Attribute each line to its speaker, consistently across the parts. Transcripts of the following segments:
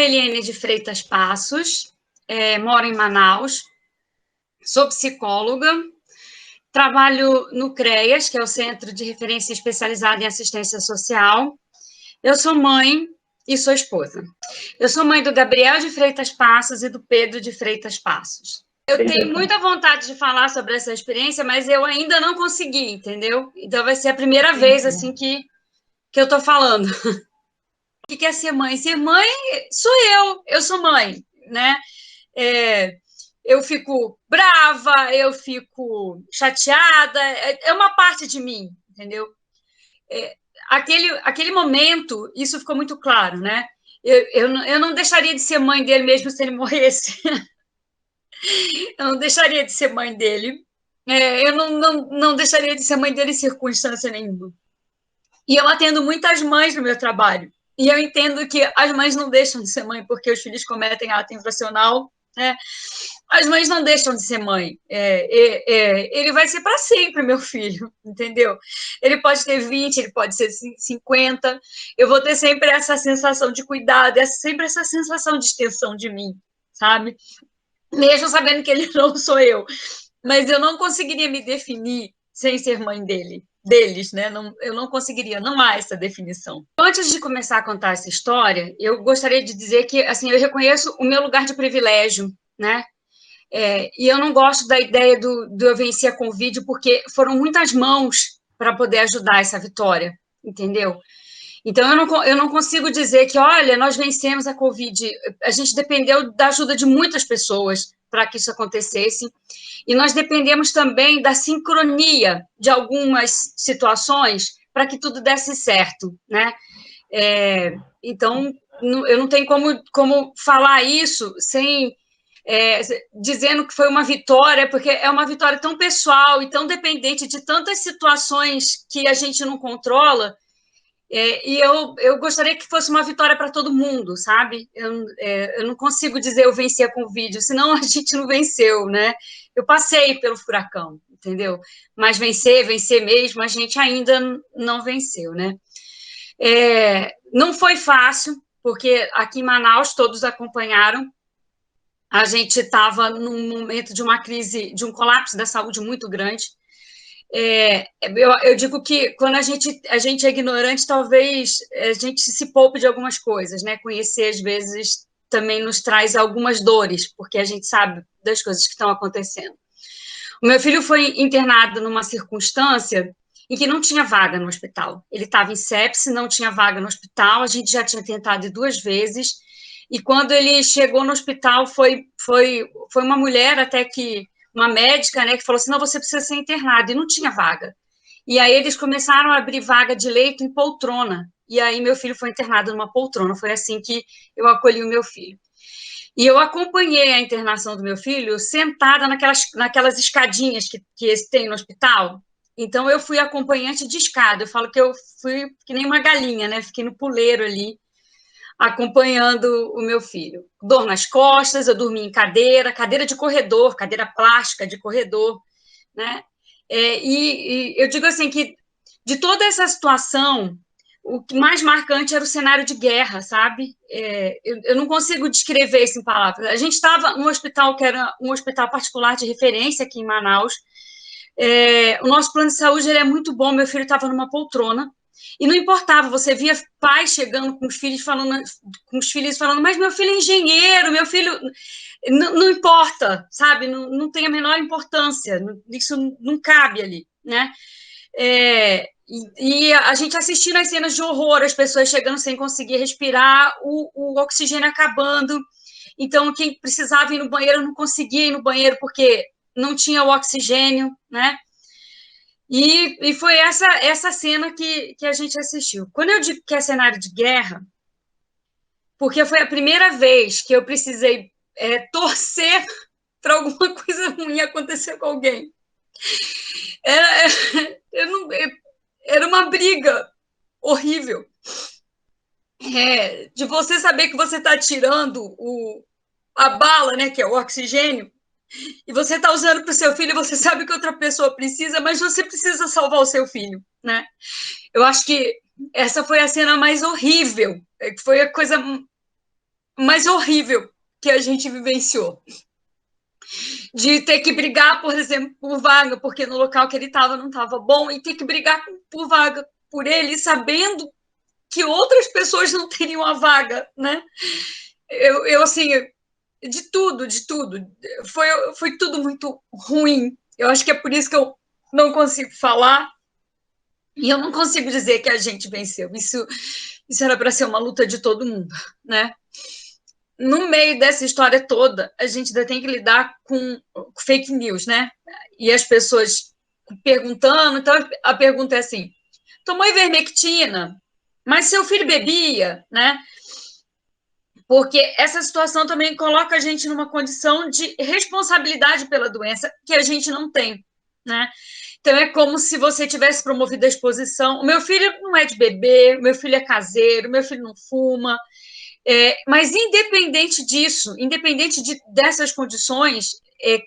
Speaker 1: Eliane de Freitas Passos, moro em Manaus, sou psicóloga, trabalho no CREAS, que é o Centro de Referência Especializado em Assistência Social. Eu sou mãe e sou esposa. Eu sou mãe do Gabriel de Freitas Passos e do Pedro de Freitas Passos. Eu tenho muita vontade de falar sobre essa experiência, mas eu ainda não consegui, entendeu? Então vai ser a primeira vez assim que eu estou falando. O que é ser mãe? Ser mãe sou eu sou mãe, né? Eu fico brava, eu fico chateada, é uma parte de mim, entendeu? Aquele momento, isso ficou muito claro, né? Eu não deixaria de ser mãe dele mesmo se ele morresse. Eu não deixaria de ser mãe dele. Eu não deixaria de ser mãe dele em circunstância nenhuma. E eu atendo muitas mães no meu trabalho. E eu entendo que as mães não deixam de ser mãe porque os filhos cometem ato infracional, né? As mães não deixam de ser mãe. Ele vai ser para sempre meu filho, entendeu? Ele pode ter 20, ele pode ser 50. Eu vou ter sempre essa sensação de cuidado, sempre essa sensação de extensão de mim, sabe? Mesmo sabendo que ele não sou eu. Mas eu não conseguiria me definir sem ser mãe deles, né? Eu não conseguiria, não há essa definição. Antes de começar a contar essa história, eu gostaria de dizer que, assim, eu reconheço o meu lugar de privilégio, né? E eu não gosto da ideia do eu vencer a Covid, porque foram muitas mãos para poder ajudar essa vitória, entendeu? Então, eu não consigo dizer que, olha, nós vencemos a Covid. A gente dependeu da ajuda de muitas pessoas para que isso acontecesse. E nós dependemos também da sincronia de algumas situações para que tudo desse certo, né? Então, eu não tenho como falar isso sem dizendo que foi uma vitória, porque é uma vitória tão pessoal e tão dependente de tantas situações que a gente não controla. E eu gostaria que fosse uma vitória para todo mundo, sabe? Eu não consigo dizer eu venci a Covid, senão a gente não venceu, né? Eu passei pelo furacão, entendeu? Mas vencer mesmo, a gente ainda não venceu, né? Não foi fácil, porque aqui em Manaus todos acompanharam. A gente estava num momento de uma crise, de um colapso da saúde muito grande. Eu digo que quando a gente é ignorante, talvez a gente se poupe de algumas coisas, né? Conhecer, às vezes, também nos traz algumas dores, porque a gente sabe das coisas que estão acontecendo. O meu filho foi internado numa circunstância em que não tinha vaga no hospital. Ele estava em sepse, não tinha vaga no hospital, a gente já tinha tentado 2 vezes, e quando ele chegou no hospital, foi uma mulher até que uma médica, né, que falou assim, não, você precisa ser internado, e não tinha vaga. E aí eles começaram a abrir vaga de leito em poltrona, e aí meu filho foi internado numa poltrona, foi assim que eu acolhi o meu filho. E eu acompanhei a internação do meu filho sentada naquelas escadinhas que tem no hospital. Então, eu fui acompanhante de escada, eu falo que eu fui que nem uma galinha, né, fiquei no puleiro ali, acompanhando o meu filho. Dor nas costas, eu dormi em cadeira de corredor, cadeira plástica de corredor, né? E eu digo assim que de toda essa situação, o que mais marcante era o cenário de guerra, sabe? Eu não consigo descrever isso em palavras. A gente estava num hospital que era um hospital particular de referência aqui em Manaus. O nosso plano de saúde ele é muito bom. Meu filho estava numa poltrona. E não importava, você via pais chegando com os filhos falando, mas meu filho é engenheiro, meu filho não importa, sabe? Não tem a menor importância, isso não cabe ali, né? E a gente assistindo as cenas de horror, as pessoas chegando sem conseguir respirar, o oxigênio acabando. Então, quem precisava ir no banheiro não conseguia ir no banheiro porque não tinha o oxigênio, né? E foi essa cena que a gente assistiu. Quando eu digo que é cenário de guerra, porque foi a primeira vez que eu precisei torcer para alguma coisa ruim acontecer com alguém. Era uma briga horrível. De você saber que você está tirando a bala, né, que é o oxigênio, e você está usando para o seu filho, você sabe que outra pessoa precisa, mas você precisa salvar o seu filho, né? Eu acho que essa foi a cena mais horrível, foi a coisa mais horrível que a gente vivenciou. De ter que brigar, por exemplo, por vaga, porque no local que ele estava não estava bom, e ter que brigar por vaga por ele, sabendo que outras pessoas não teriam a vaga, né? Eu assim, de tudo. Foi tudo muito ruim. Eu acho que é por isso que eu não consigo falar e eu não consigo dizer que a gente venceu. Isso era para ser uma luta de todo mundo, né? No meio dessa história toda, a gente ainda tem que lidar com fake news, né? E as pessoas perguntando. Então, a pergunta é assim: tomou ivermectina, mas seu filho bebia, né? Porque essa situação também coloca a gente numa condição de responsabilidade pela doença que a gente não tem, né? Então, é como se você tivesse promovido a exposição. O meu filho não é de beber, o meu filho é caseiro, o meu filho não fuma. Mas, independente disso, dessas condições,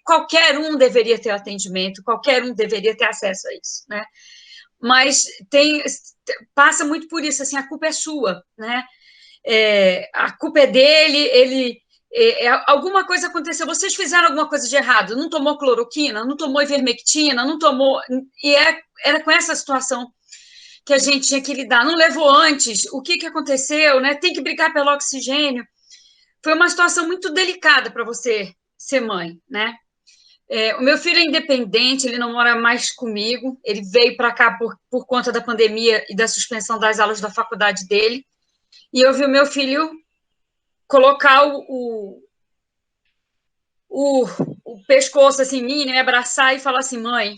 Speaker 1: qualquer um deveria ter atendimento, qualquer um deveria ter acesso a isso, né? Mas passa muito por isso, assim, a culpa é sua, né? A culpa é dele, alguma coisa aconteceu, vocês fizeram alguma coisa de errado, não tomou cloroquina, não tomou ivermectina, não tomou... era com essa situação que a gente tinha que lidar, não levou antes, o que aconteceu, né? Tem que brigar pelo oxigênio. Foi uma situação muito delicada para você ser mãe, né? O meu filho é independente, ele não mora mais comigo, ele veio para cá por conta da pandemia e da suspensão das aulas da faculdade dele, e eu vi o meu filho colocar o pescoço assim, em mim, me abraçar e falar assim: mãe,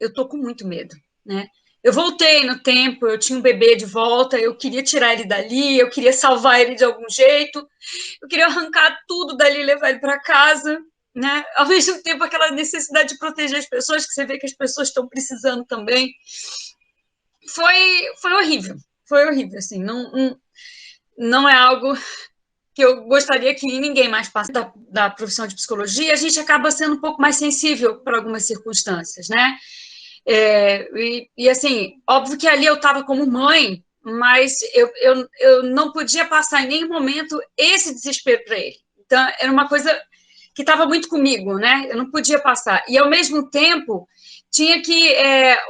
Speaker 1: eu tô com muito medo, né? Eu voltei no tempo, eu tinha um bebê de volta, eu queria tirar ele dali, eu queria salvar ele de algum jeito, eu queria arrancar tudo dali e levar ele para casa, né? Ao mesmo tempo, aquela necessidade de proteger as pessoas, que você vê que as pessoas estão precisando também. Foi horrível, assim, não é algo que eu gostaria que ninguém mais passasse da profissão de psicologia. A gente acaba sendo um pouco mais sensível para algumas circunstâncias, né? Assim, óbvio que ali eu estava como mãe, mas eu não podia passar em nenhum momento esse desespero para ele. Então, era uma coisa que estava muito comigo, né? Eu não podia passar. E, ao mesmo tempo, tinha que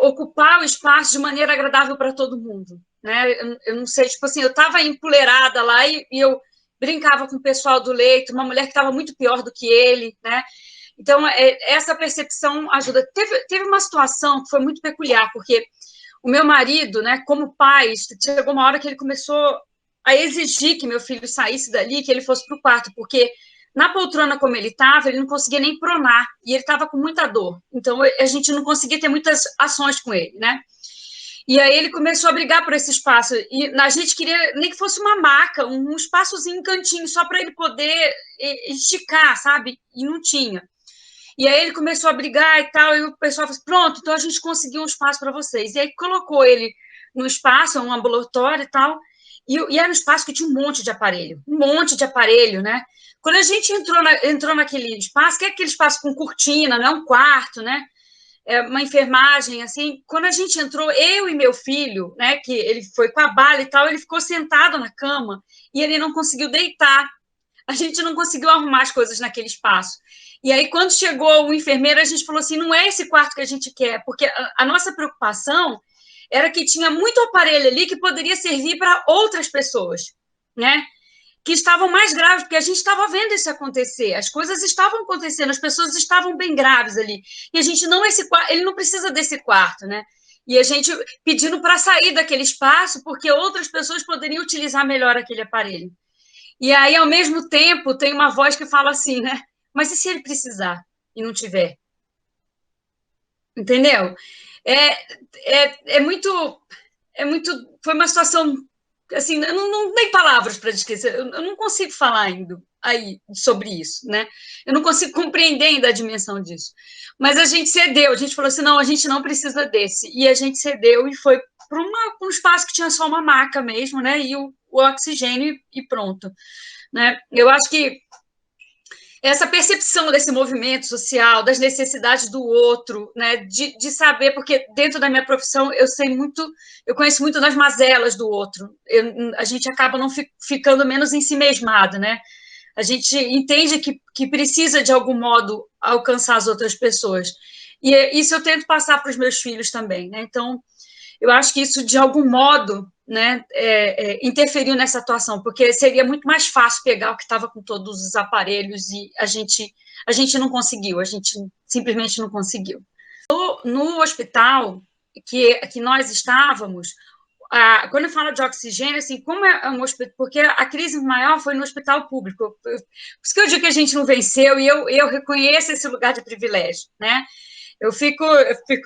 Speaker 1: ocupar o espaço de maneira agradável para todo mundo, né? Eu não sei, tipo assim, eu estava empoleirada lá e eu brincava com o pessoal do leito, uma mulher que estava muito pior do que ele, né? Então, essa percepção ajuda. Teve uma situação que foi muito peculiar, porque o meu marido, né, como pai, chegou uma hora que ele começou a exigir que meu filho saísse dali, que ele fosse para o quarto, porque na poltrona como ele estava, ele não conseguia nem pronar, e ele estava com muita dor. Então, a gente não conseguia ter muitas ações com ele, né? E aí ele começou a brigar por esse espaço. E a gente queria nem que fosse uma maca, um espaçozinho, um cantinho, só para ele poder esticar, sabe? E não tinha. E aí ele começou a brigar e tal, e o pessoal falou: pronto, então a gente conseguiu um espaço para vocês. E aí colocou ele no espaço, um ambulatório e tal, e era um espaço que tinha um monte de aparelho, né? Quando a gente entrou naquele espaço, que é aquele espaço com cortina, não é um quarto, né? Uma enfermagem, assim, quando a gente entrou, eu e meu filho, né, que ele foi com a bala e tal, ele ficou sentado na cama e ele não conseguiu deitar. A gente não conseguiu arrumar as coisas naquele espaço. E aí, quando chegou o enfermeiro, a gente falou assim: não é esse quarto que a gente quer, porque a nossa preocupação era que tinha muito aparelho ali que poderia servir para outras pessoas, né? Que estavam mais graves, porque a gente estava vendo isso acontecer, as coisas estavam acontecendo, as pessoas estavam bem graves ali. E a gente, não, ele não precisa desse quarto, né? E a gente pedindo para sair daquele espaço, porque outras pessoas poderiam utilizar melhor aquele aparelho. E aí, ao mesmo tempo, tem uma voz que fala assim, né? Mas e se ele precisar e não tiver? Entendeu? É muito. Foi uma situação. Assim, eu não tenho palavras para descrever, eu não consigo falar ainda aí sobre isso, né? Eu não consigo compreender ainda a dimensão disso. Mas a gente cedeu, a gente falou assim: não, a gente não precisa desse. E a gente cedeu e foi para um espaço que tinha só uma maca mesmo, né? E o oxigênio e pronto. Né? Eu acho que essa percepção desse movimento social, das necessidades do outro, né? de saber, porque dentro da minha profissão eu conheço muito das mazelas do outro, a gente acaba não ficando menos ensimesmado, né? A gente entende que precisa, de algum modo, alcançar as outras pessoas. E isso eu tento passar para os meus filhos também, né? Então, eu acho que isso, de algum modo, né, interferiu nessa atuação, porque seria muito mais fácil pegar o que estava com todos os aparelhos e a gente não conseguiu, a gente simplesmente não conseguiu. No hospital que nós estávamos, quando eu falo de oxigênio, assim, como é um hospital, porque a crise maior foi no hospital público, por isso que eu digo que a gente não venceu, e eu reconheço esse lugar de privilégio, né? Eu fico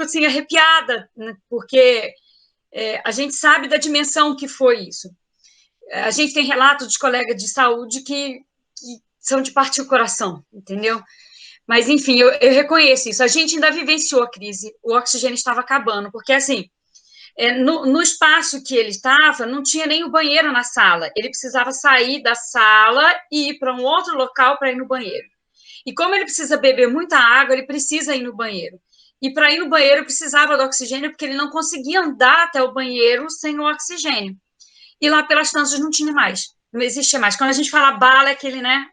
Speaker 1: assim, arrepiada, né? Porque a gente sabe da dimensão que foi isso. A gente tem relatos de colegas de saúde que são de partir o coração, entendeu? Mas, enfim, eu reconheço isso. A gente ainda vivenciou a crise, o oxigênio estava acabando, porque, assim, no espaço que ele estava, não tinha nem o banheiro na sala. Ele precisava sair da sala e ir para um outro local para ir no banheiro. E como ele precisa beber muita água, ele precisa ir no banheiro. E para ir no banheiro precisava do oxigênio, porque ele não conseguia andar até o banheiro sem o oxigênio. E lá pelas tantas não tinha mais, não existia mais. Quando a gente fala bala, é aquele, né,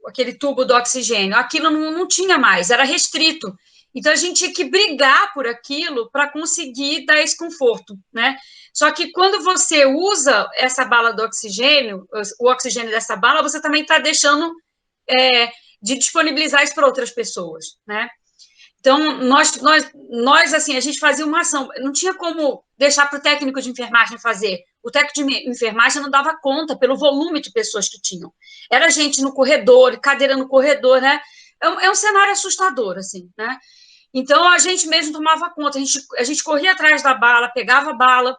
Speaker 1: aquele tubo do oxigênio, aquilo não tinha mais, era restrito. Então a gente tinha que brigar por aquilo para conseguir dar esse conforto, né? Só que quando você usa essa bala do oxigênio, o oxigênio dessa bala, você também está deixando de disponibilizar isso para outras pessoas, né? Então, nós, assim, a gente fazia uma ação, não tinha como deixar para o técnico de enfermagem fazer. O técnico de enfermagem não dava conta pelo volume de pessoas que tinham. Era gente no corredor, cadeira no corredor, né? É um cenário assustador, assim, né? Então, a gente mesmo tomava conta, a gente corria atrás da bala, pegava a bala,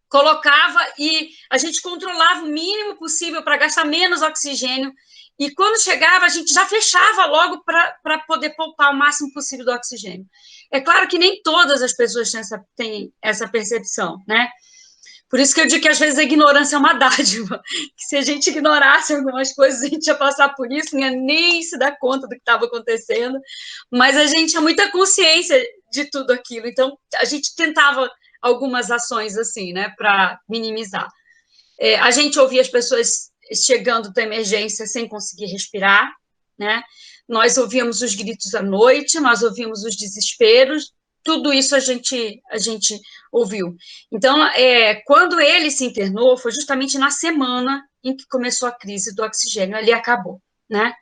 Speaker 1: colocava e a gente controlava o mínimo possível para gastar menos oxigênio. E quando chegava, a gente já fechava logo para poder poupar o máximo possível do oxigênio. É claro que nem todas as pessoas têm essa percepção, né? Por isso que eu digo que às vezes a ignorância é uma dádiva, que se a gente ignorasse algumas coisas, a gente ia passar por isso, não ia nem se dar conta do que estava acontecendo, mas a gente tinha muita consciência de tudo aquilo, então a gente tentava algumas ações assim, né, para minimizar. A gente ouvia as pessoas chegando da emergência sem conseguir respirar, né? Nós ouvíamos os gritos à noite, nós ouvíamos os desesperos, tudo isso a gente ouviu. Então, quando ele se internou, foi justamente na semana em que começou a crise do oxigênio, ali acabou, né?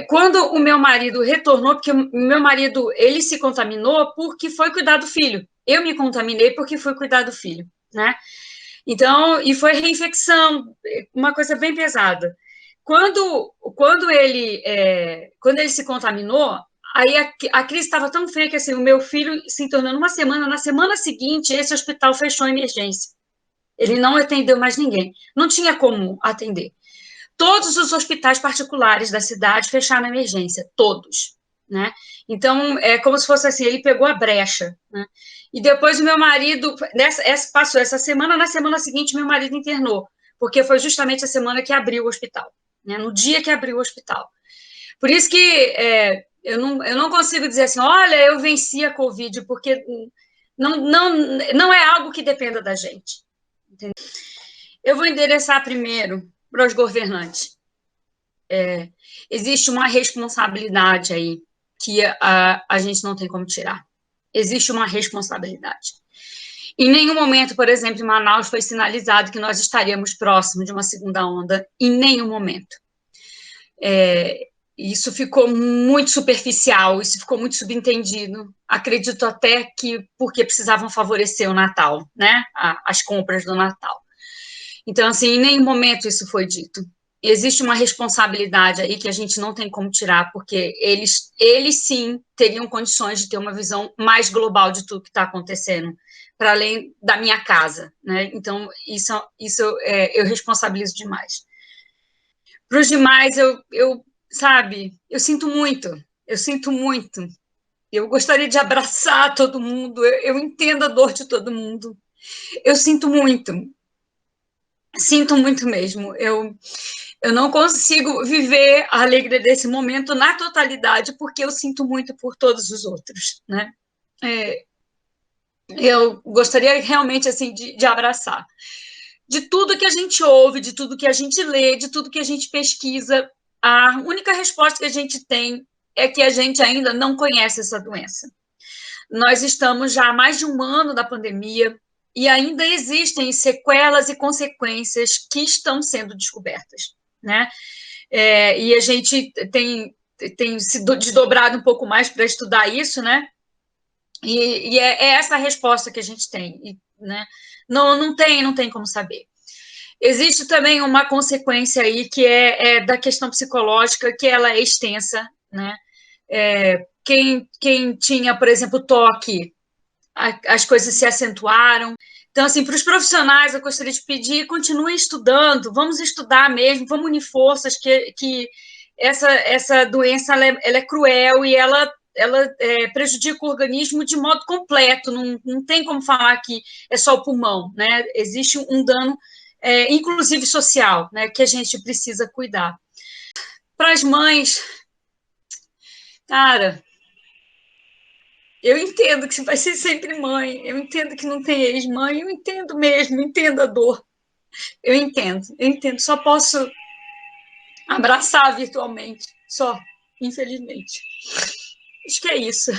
Speaker 1: Quando o meu marido retornou, porque o meu marido, ele se contaminou porque foi cuidar do filho. Eu me contaminei porque fui cuidar do filho, né? Então, e foi reinfecção, uma coisa bem pesada. Quando ele se contaminou, aí a crise estava tão feia que assim, o meu filho se internou numa semana, na semana seguinte, esse hospital fechou a emergência. Ele não atendeu mais ninguém. Não tinha como atender. Todos os hospitais particulares da cidade fecharam a emergência, todos, né? Então, é como se fosse assim, ele pegou a brecha, né? E depois o meu marido, passou essa semana, na semana seguinte meu marido internou, porque foi justamente a semana que abriu o hospital, né? No dia que abriu o hospital. Por isso que eu não consigo dizer assim, olha, eu venci a Covid, porque não é algo que dependa da gente. Entendeu? Eu vou endereçar primeiro para os governantes. Existe uma responsabilidade aí que a gente não tem como tirar. Existe uma responsabilidade. Em nenhum momento, por exemplo, em Manaus foi sinalizado que nós estaríamos próximos de uma segunda onda, em nenhum momento. Isso ficou muito superficial, isso ficou muito subentendido. Acredito até que porque precisavam favorecer o Natal, né? As compras do Natal. Então, assim, em nenhum momento isso foi dito. Existe uma responsabilidade aí que a gente não tem como tirar, porque eles sim teriam condições de ter uma visão mais global de tudo que está acontecendo, para além da minha casa, né? Então, isso eu responsabilizo demais. Para os demais, sabe, eu sinto muito, eu gostaria de abraçar todo mundo, eu entendo a dor de todo mundo, eu sinto muito mesmo, eu não consigo viver a alegria desse momento na totalidade, porque eu sinto muito por todos os outros, né? Eu gostaria realmente, assim, de abraçar. de tudo que a gente ouve, de tudo que a gente lê, de tudo que a gente pesquisa, a única resposta que a gente tem é que a gente ainda não conhece essa doença. Nós estamos já há mais de um ano da pandemia e ainda existem sequelas e consequências que estão sendo descobertas, né? E a gente tem se desdobrado um pouco mais para estudar isso, né? E é essa a resposta que a gente tem, né? Não tem como saber. Existe também uma consequência aí que é da questão psicológica, que ela é extensa, né? Quem tinha, por exemplo, toque, as coisas se acentuaram. Então, assim, para os profissionais, eu gostaria de pedir, continuem estudando, vamos estudar mesmo, vamos unir forças, que essa doença ela é cruel e ela prejudica o organismo de modo completo, não tem como falar que é só o pulmão, né? Existe um dano, inclusive social, né, que a gente precisa cuidar. Para as mães, cara, eu entendo que você vai ser sempre mãe, eu entendo que não tem ex-mãe, eu entendo mesmo, entendo a dor, eu entendo, só posso abraçar virtualmente, só, infelizmente. Acho que é isso.